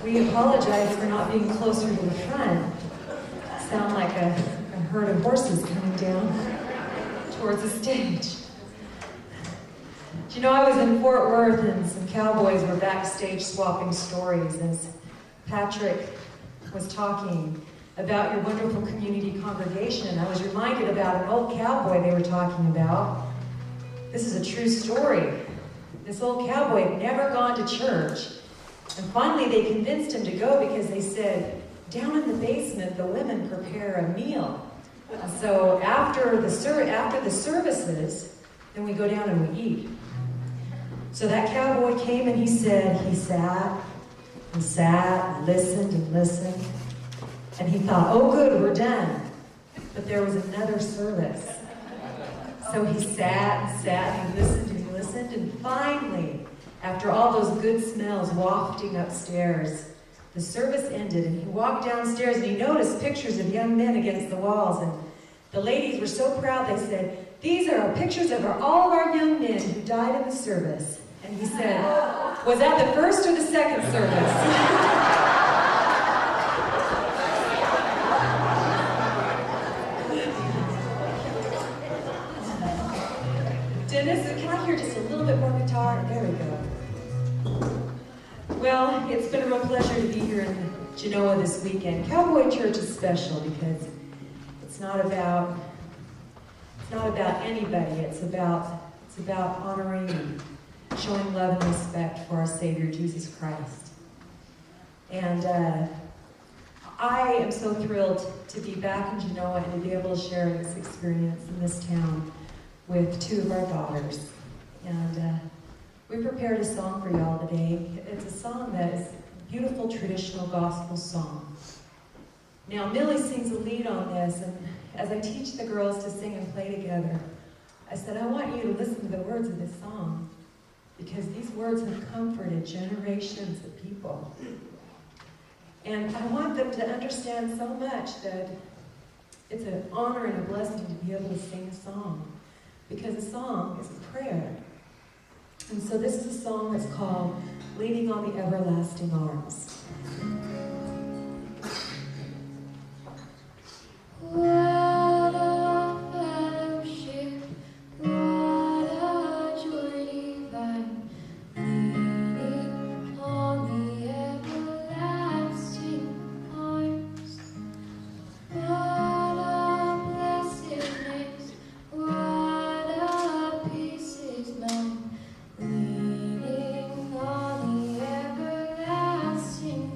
We apologize for not being closer to the front. Sound like a herd of horses coming down towards the stage. You know, I was in Fort Worth and some cowboys were backstage swapping stories as Patrick was talking about your wonderful community congregation. I was reminded about an old cowboy they were talking about. This is a true story. This old cowboy had never gone to church. And finally they convinced him to go because they said, down in the basement, the women prepare a meal. And so after the services, then we go down and we eat. So that cowboy came and he said, he sat, and listened and listened. And he thought, oh good, we're done. But there was another service. So he sat and he listened, and finally, after all those good smells wafting upstairs, the service ended, and he walked downstairs and he noticed pictures of young men against the walls, and the ladies were so proud, they said, these are pictures of all of our young men who died in the service. And he said, was that the first or the second service? Dennis, can I hear just a little bit more guitar? There we go. Well, it's been a real pleasure to be here in Genoa this weekend. Cowboy Church is special because it's not about anybody. It's about honoring and showing love and respect for our Savior Jesus Christ. And I am so thrilled to be back in Genoa and to be able to share this experience in this town with two of our daughters. And we prepared a song for y'all today. It's a song that is a beautiful traditional gospel song. Now, Millie sings a lead on this, and as I teach the girls to sing and play together, I said, I want you to listen to the words of this song, because these words have comforted generations of people. And I want them to understand so much that it's an honor and a blessing to be able to sing a song, because a song is a prayer. And so this is a song that's called Leaning on the Everlasting Arms. Leaning on the everlasting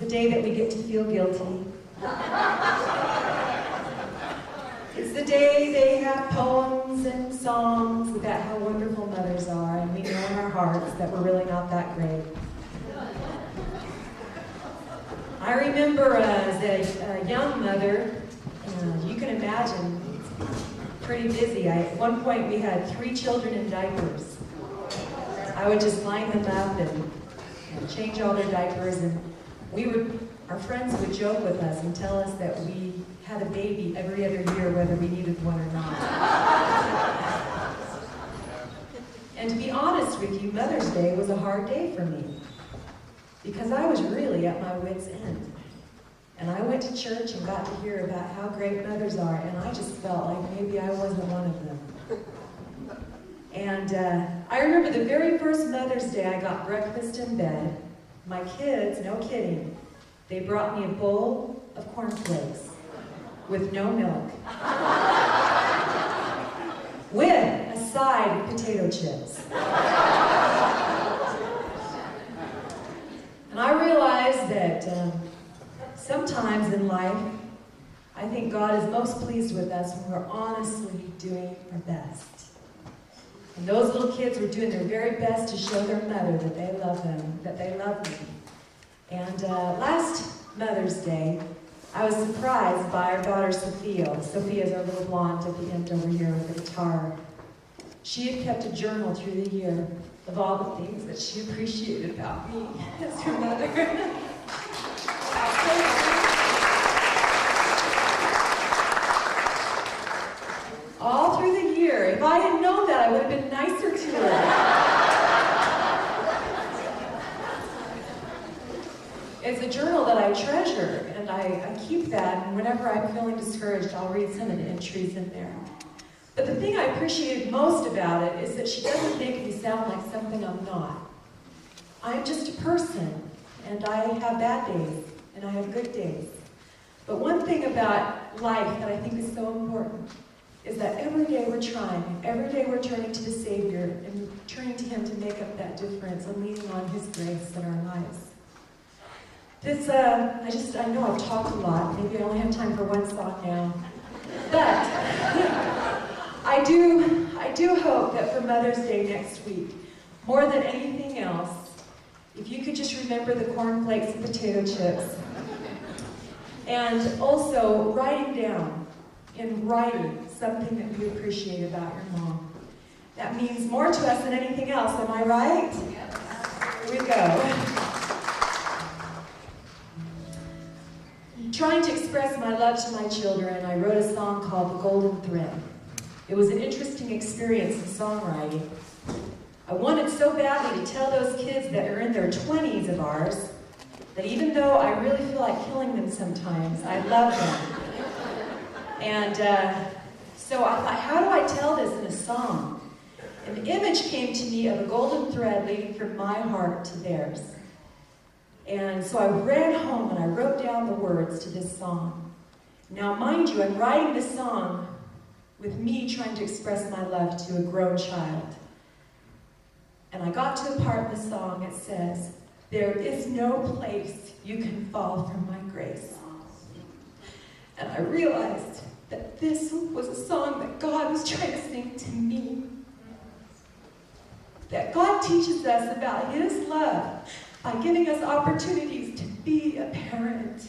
day that we get to feel guilty. It's the day they have poems and songs about how wonderful mothers are, and we know in our hearts that we're really not that great. I remember as a young mother, you can imagine, pretty busy. At one point we had 3 children in diapers. I would just line them up and change all their diapers, and our friends would joke with us and tell us that we had a baby every other year, whether we needed one or not. And to be honest with you, Mother's Day was a hard day for me, because I was really at my wit's end. And I went to church and got to hear about how great mothers are, and I just felt like maybe I wasn't one of them. And I remember the very first Mother's Day I got breakfast in bed. My kids, no kidding, they brought me a bowl of cornflakes with no milk, with a side of potato chips. And I realized that sometimes in life, I think God is most pleased with us when we're honestly doing our best. And those little kids were doing their very best to show their mother that they love them, that they love me. And last Mother's Day, I was surprised by our daughter Sophia. Sophia's our little blonde at the end over here with the guitar. She had kept a journal through the year of all the things that she appreciated about me as her mother. All through the year. If I had known that, I would have been nicer to her. It's a journal that I treasure, and I keep that, and whenever I'm feeling discouraged, I'll read some of the entries in there. But the thing I appreciated most about it is that she doesn't make me sound like something I'm not. I'm just a person, and I have bad days, and I have good days. But one thing about life that I think is so important is that every day we're trying, every day we're turning to the Savior and turning to Him to make up that difference and leaning on His grace in our lives. This, I know I've talked a lot. Maybe I only have time for one song now. But I do hope that for Mother's Day next week, more than anything else, if you could just remember the cornflakes and potato chips, and also writing down, in writing, something that you appreciate about your mom. That means more to us than anything else, am I right? Here we go. Trying to express my love to my children, I wrote a song called The Golden Thread. It was an interesting experience in songwriting. I wanted so badly to tell those kids that are in their 20s of ours that even though I really feel like killing them sometimes, I love them. And so I thought, how do I tell this in a song? And the image came to me of a golden thread leading from my heart to theirs. And so I ran home and I wrote down the words to this song. Now, mind you, I'm writing this song with me trying to express my love to a grown child. And I got to a part of the song that says, "There is no place you can fall from my grace." And I realized that this was a song that God was trying to sing to me. That God teaches us about His love by giving us opportunities to be a parent,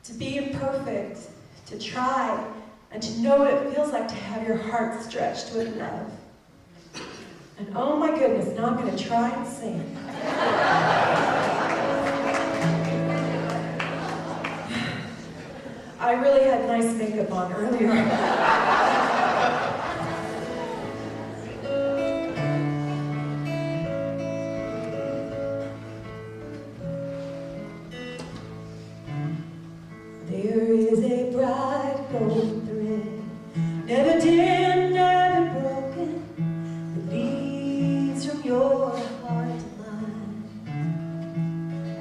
to be imperfect, to try, and to know what it feels like to have your heart stretched with love. And oh my goodness, now I'm going to try and sing. I really had nice makeup on earlier. There is a bright golden thread, never dim, never broken, that leads from your heart to mine.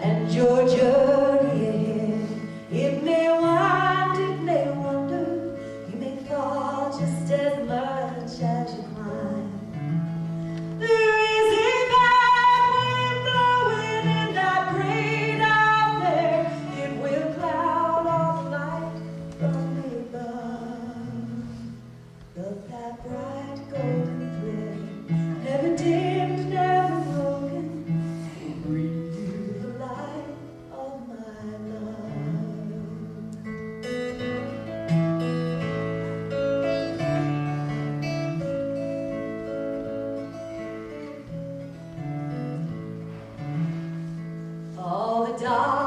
And your journey ahead, it may wind, it may wander, you may fall just as much as you climb. There is a bad wind blowing in that great out there. God.